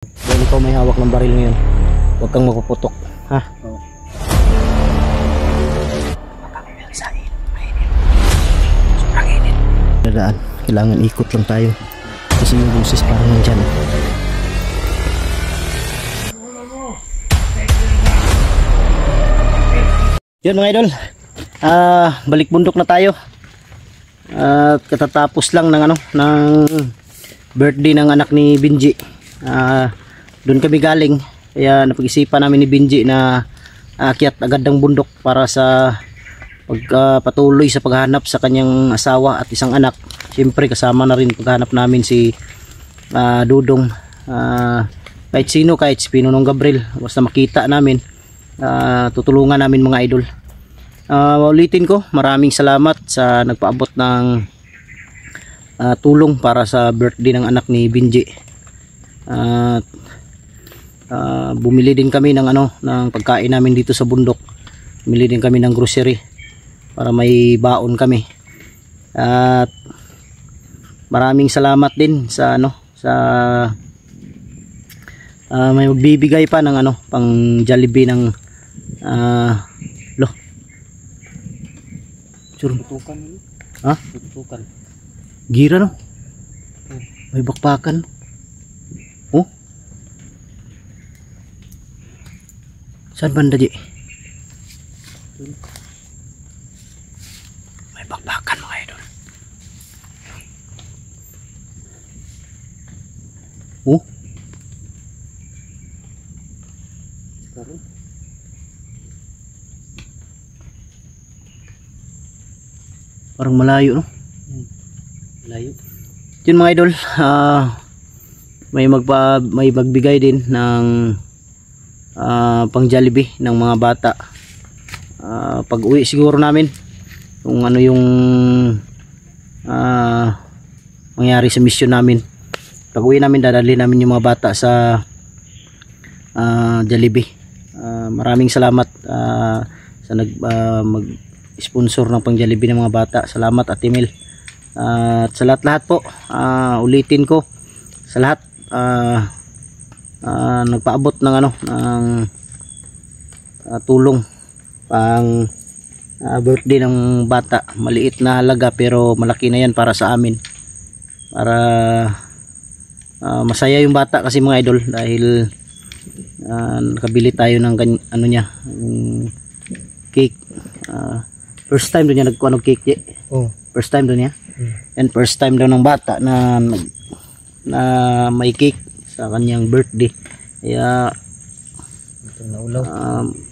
Dahil ikaw may hawak ng baril ngayon, huwag kang mapuputok, ha? Oo. Dadaan, kailangan ikot lang tayo kasi yung boses parang nandyan. Yun mga idol, balik bundok na tayo. Katatapos lang ng ng birthday ng anak ni Benji. Doon kami galing, kaya napag-isipan namin ni Benji na aakyat agad ng bundok para sa pagpatuloy sa paghahanap sa kanyang asawa at isang anak. Siyempre kasama na rin paghahanap namin si Dudong, kahit sino, kahit si Pinunong Gabriel, basta makita namin, tutulungan namin mga idol. Ulitin ko, maraming salamat sa nagpaabot ng tulong para sa birthday ng anak ni Benji. Bumili din kami ng ng pagkain namin dito sa bundok. Bumili din kami ng grocery para may baon kami. At maraming salamat din sa may magbibigay pa ng pang Jollibee ng Tutukan. Ha? Tutukan. Gira no? May bakbakan. Oh? Saan banda di? May bakbakan mga idol. Oh? Karon. Parang malayo no? Layo. Yun mga idol, may magbigay din ng pang Jollibee ng mga bata. Pag uwi siguro namin kung ano yung mangyari sa mission namin. Pag uwi namin, dadalhin namin yung mga bata sa Jollibee. Maraming salamat sa mag-sponsor ng pang Jollibee ng mga bata. Salamat Ate Mel. At sa lahat-lahat po, ulitin ko sa lahat, nagpaabot ng ng tulong pang birthday ng bata. Maliit na halaga pero malaki na yan para sa amin, para masaya yung bata kasi mga idol, dahil nakabili tayo ng niya, cake. First time doon niya nagkuha ng cake. Oh. First time doon niya. And first time daw ng bata na may cake sa kanyang birthday. Kaya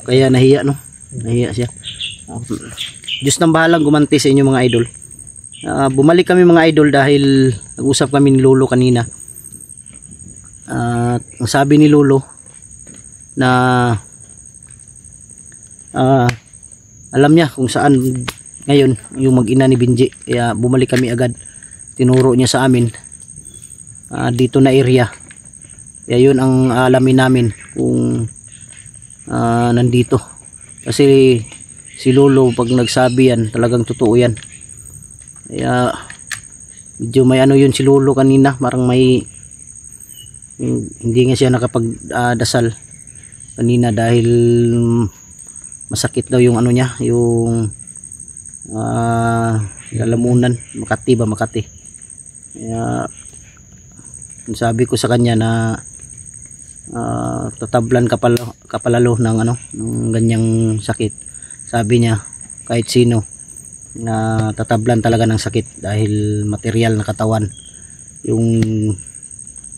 kaya nahiya no. Nahiya siya. Diyos nang bahalang gumanti sa inyo mga idol. Bumalik kami mga idol dahil nag-usap kami ni Lolo kanina. Ang sabi ni Lolo na alam niya kung saan ngayon yung mag-ina ni Benji, kaya bumalik kami agad. Tinuro niya sa amin dito na area, kaya yun ang alamin namin kung nandito, kasi si Lolo pag nagsabi yan talagang totoo yan. Kaya medyo may yun si Lolo kanina, parang may hindi nga siya nakapagdasal kanina dahil masakit daw yung niya, yung lalamunan. Makati. Kaya sabi ko sa kanya na tatablan kapalalo ng ng ganyang sakit. Sabi niya kahit sino na tatablan talaga ng sakit dahil material na katawan. Yung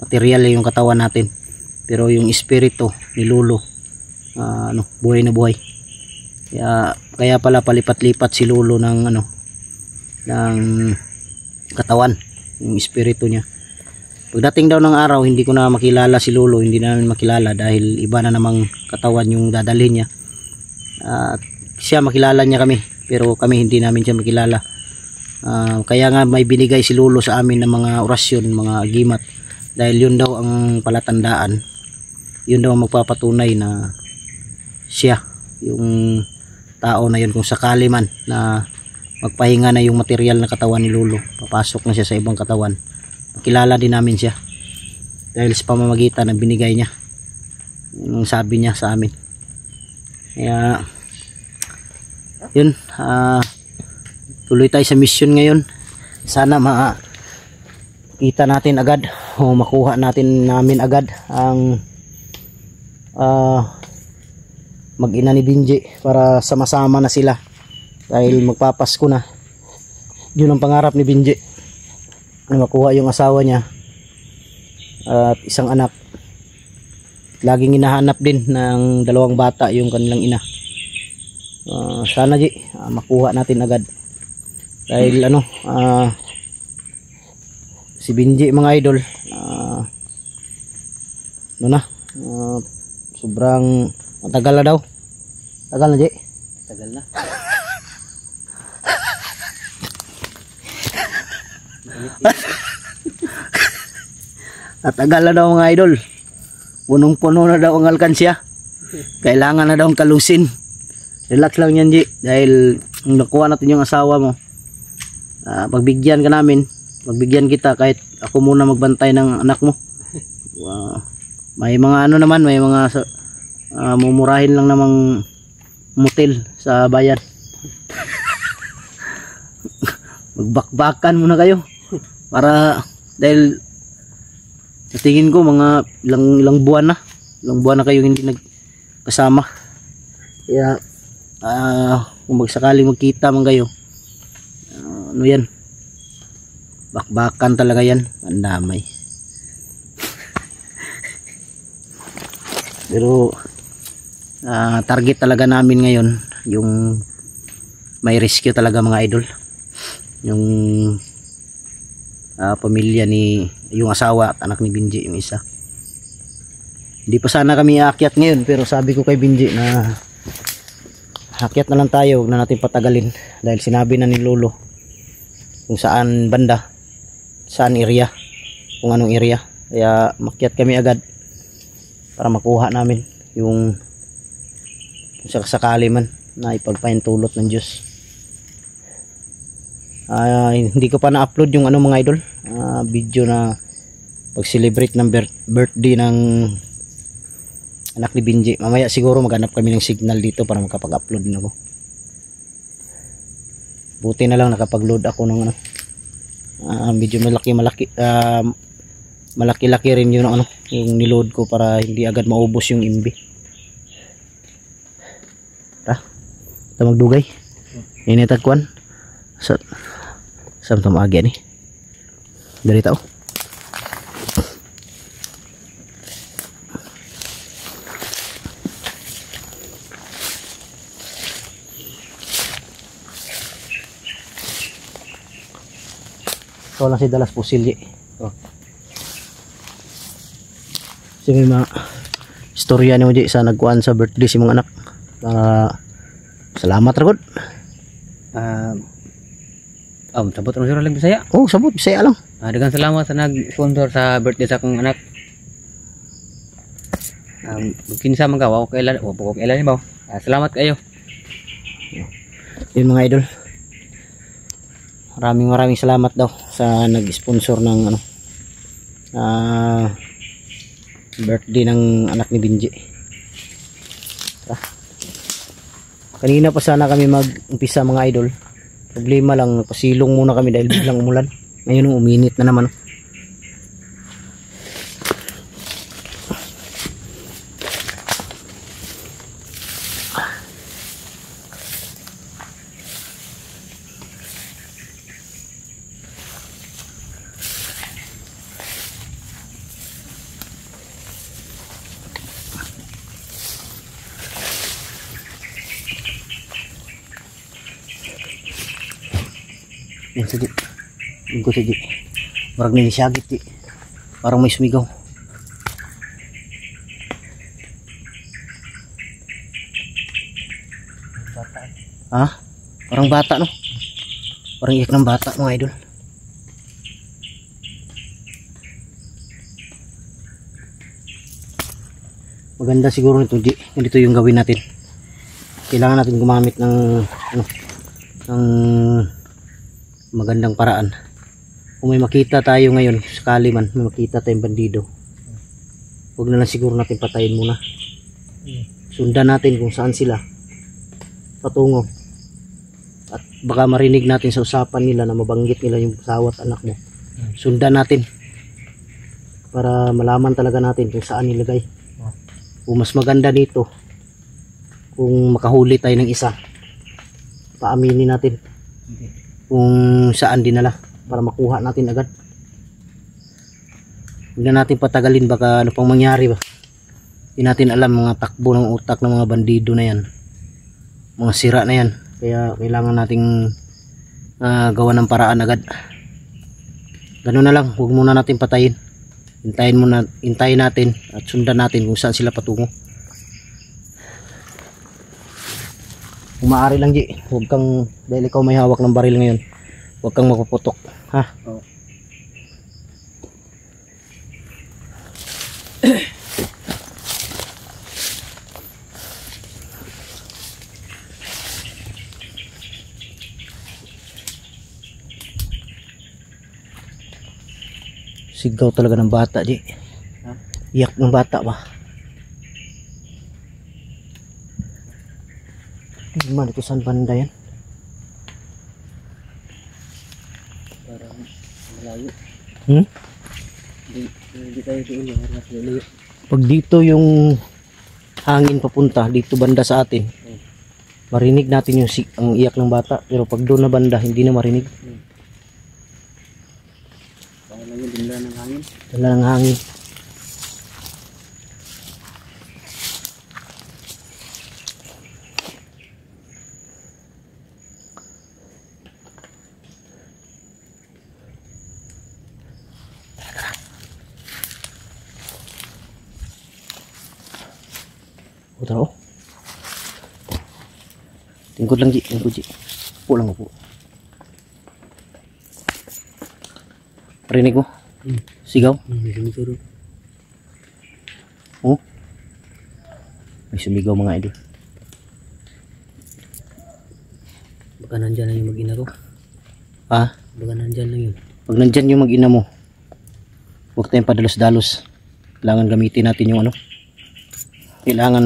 material yung katawan natin, pero yung espiritu ni Lolo buhay na buhay. Kaya pala palipat-lipat si Lolo ng ng katawan, yung espiritu niya. Pagdating daw ng araw, hindi ko na makilala si Lolo, hindi namin makilala dahil iba na namang katawan yung dadalhin niya. Siya makilala niya kami, pero kami hindi namin siya makilala. Kaya nga may binigay si Lolo sa amin ng mga orasyon, mga agimat, dahil yun daw ang palatandaan, yun daw ang magpapatunay na siya yung tao na yun. Kung sakali man na magpahinga na yung material na katawan ni Lolo, papasok na siya sa ibang katawan, makilala din namin siya. dahil sa pamamagitan ng binigay niya, yung sabi niya sa amin. Kaya yun, tuloy tayo sa mission ngayon. Sana makita natin agad o makuha namin agad ang mag-ina ni Binji para sama-sama na sila dahil magpapasko na. Yun ang pangarap ni Binji, na makuha yung asawa niya at isang anak. Laging hinahanap din ng 2 bata yung kanilang ina. Sana makuha natin agad dahil si Binji mga idol, sobrang matagal na daw. Tagal na, Ji. Tagal na. Tagal na daw mga idol. Punong-puno na daw ang alkansya. Kailangan na daw ang kalusin. Relax lang yan, Ji. Dahil nakuha natin yung asawa mo, pagbigyan ka namin, pagbigyan kita kahit ako muna magbantay ng anak mo. May mga naman, may mga mumurahin lang namang motel sa bayan. Magbakbakan muna kayo para, dahil sa tingin ko mga ilang buwan na kayo hindi nagkasama. Kaya kung magsakaling magkita man kayo, yan, bakbakan talaga yan, ang damay. Pero target talaga namin ngayon yung may rescue talaga mga idol, yung pamilya ni yung asawa at anak ni Binji, yung isa. Hindi pa sana kami aakyat ngayon, pero sabi ko kay Binji na aakyat na lang tayo, huwag na natin patagalin dahil sinabi na ni Lolo kung saan banda, saan area, kung anong area. Kaya makyat kami agad para makuha namin yung sa sakali man na ipagpahintulot ng Diyos. Hindi ko pa na-upload yung mga idol, video na pag-celebrate ng birthday ng anak ni Binji. Mamaya siguro maghanap kami ng signal dito para makapag-upload din ako. Buti na lang nakapag-load ako ng medyo malaki rin yun yung niload ko para hindi agad maubos yung MB. Ito magdugay ini tagkuan sa samtang agi ni dari tao. So lang si dalas pusil di. Si may mga istorya ni mo di sa nagkuan sa birthday si mga anak. Salamat ra gud. Sabot ang sira lang Bisaya. Oh, sabot Bisaya lang. Daghang salamat sa nag-sponsor sa birthday sa akong anak. Kinsa man ka, wa ko kailan ba? Salamat kayo. Yun mga idol. Maraming salamat daw sa nag-sponsor ng birthday ng anak ni Binji. Kanina pa sana kami mag-umpisa mga idol. Problema lang, pasilong muna kami dahil biglang umulan. Ngayon uminit na naman. Yan sa di. Lingko sa di. Parang nilisagit di. Parang may sumigaw. Ha? Parang bata no? Parang iyak ng bata mga idol. Maganda siguro nito G. Ganito yung gawin natin. Kailangan natin gumamit ng ng magandang paraan. Kung may makita tayo ngayon, sakali man may makita tayong bandido, huwag na lang siguro natin patayin muna. Sundan natin kung saan sila patungo. At baka marinig natin sa usapan nila na mabanggit nila yung sawat anak mo. Sundan natin para malaman talaga natin kung saan nilagay. Kung mas maganda dito, kung makahuli tayo ng isa, paaminin natin kung saan dinala para makuha natin agad. Huwag na natin patagalin, baka ano pang mangyari ba. Hindi natin alam mga takbo ng utak ng mga bandido na yan, mga sira na yan. Kaya kailangan nating gawa ng paraan agad. Ganun na lang, huwag muna natin patayin. Hintayin natin at sundan natin kung saan sila patungo. Kung maaari lang, Ji, huwag kang, dahil ikaw may hawak ng baril ngayon, huwag kang mapuputok, ha? Oo. Sigaw talaga ng bata, Ji. Iyak ng bata ba? Gimana ito, saan banda yan? Parang malayo. Hindi tayo doon yung mas malayo. Pag dito yung hangin papunta, dito banda sa atin, marinig natin yung ang iyak ng bata. Pero pag doon na banda, hindi na marinig. Parang lang yung dinla ng hangin. Dala ng hangin. O, tara, oh. Tingkod lang, Ji. Tingkod, Ji. Upo lang, upo. Parinig mo? Sigaw? May sumituro. Oh? May sumigaw mga idol. Baka nandyan lang yung mag-ina ko. Ha? Baka nandyan lang yun. Pag nandyan yung mag-ina mo, huwag tayong padalos-dalos. Kailangan gamitin natin yung ano. Kailangan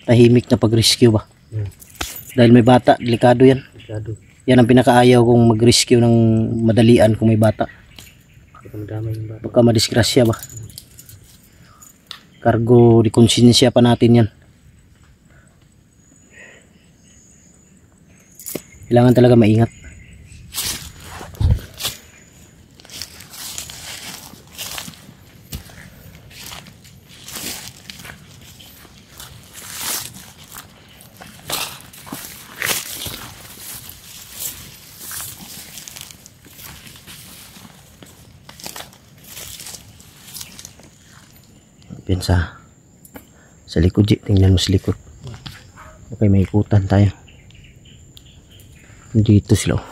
tahimik na pag-rescue ba. Dahil may bata, delikado yan. Masyado. Yan ang pinakaayaw kung mag-rescue ng madalian kung may bata. Baka madamay yung bata. Baka madisgrasya ba. Kargo di konsensya pa natin yan. Kailangan talaga maingat. Piensa sa likod, Ji. Tingnan mo sa likod. Okay, may ikutan tayo. Dito sila, oh.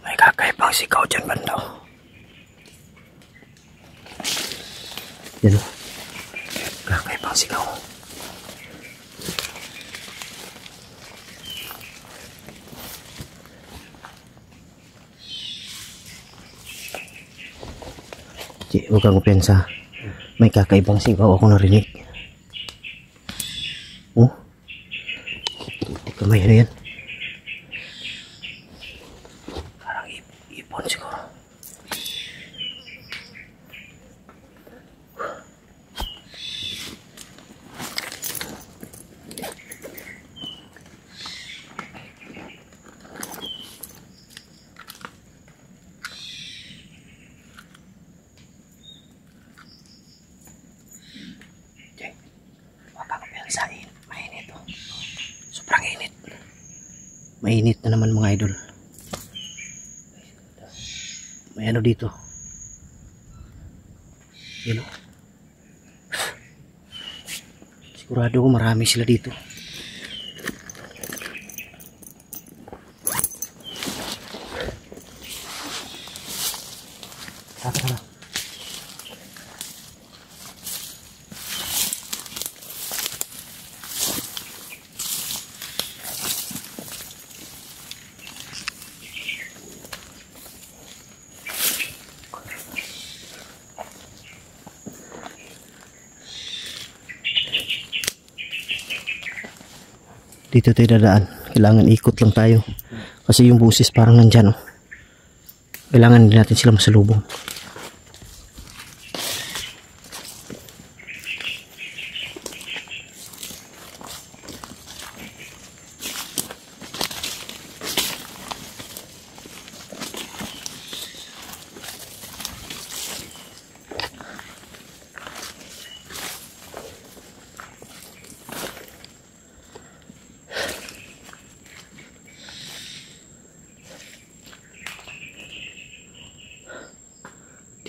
May kakaibang sigaw dyan, banda. Yan, oh. Kakaibang sigaw. Di, huwag kang kupensa. May kakaibang sigaw ako narinig. Oh. Kamay na yan. Parang ipon siguro. Mainit na naman mga idol. May ano dito. Yun o. Sigurado ko marami sila dito. Tara. Dito tayo dadaan. Kailangan ikot lang tayo. Kasi yung busis parang nandyan. Oh. Kailangan din natin sila masalubong.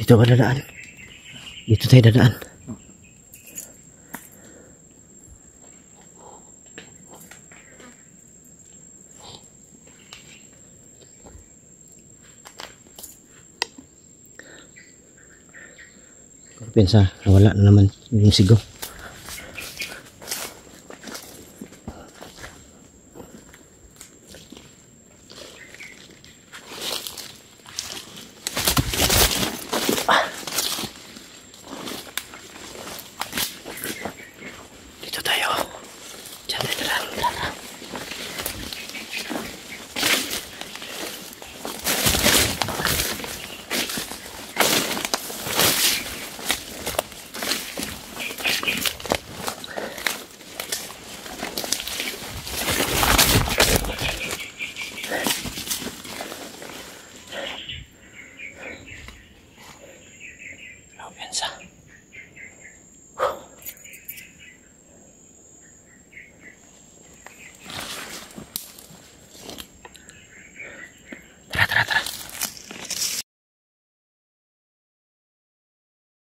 Dito ka dadaan. Dito tayo dadaan. Pensa, nawala na naman yung sigaw.